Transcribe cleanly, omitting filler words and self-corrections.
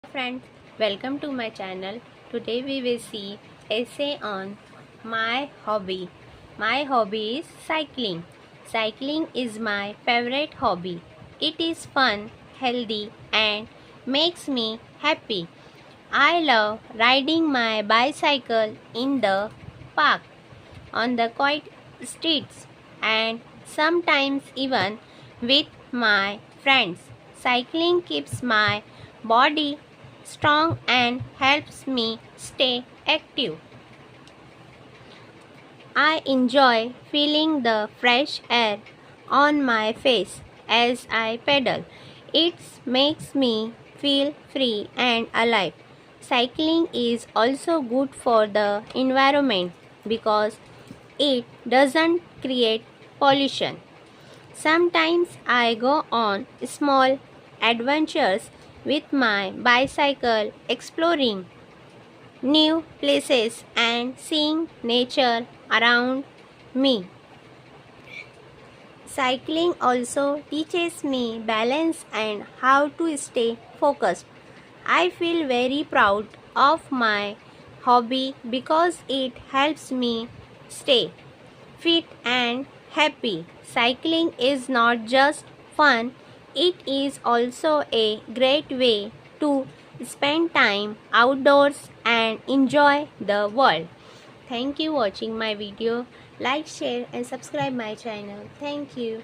Friends, welcome to my channel. Today we will see essay on my hobby. My hobby is cycling. Cycling is my favorite hobby. It is fun, healthy and makes me happy. I love riding my bicycle in the park, on the quiet streets and sometimes even with my friends. Cycling keeps my body strong and helps me stay active. I enjoy feeling the fresh air on my face as I pedal. It makes me feel free and alive. Cycling is also good for the environment because it doesn't create pollution. Sometimes I go on small adventures with my bicycle, exploring new places and seeing nature around me. Cycling also teaches me balance and how to stay focused. I feel very proud of my hobby because it helps me stay fit and happy. Cycling is not just fun, it is also a great way to spend time outdoors and enjoy the world. Thank you watching my video. Like, share and subscribe my channel. Thank you.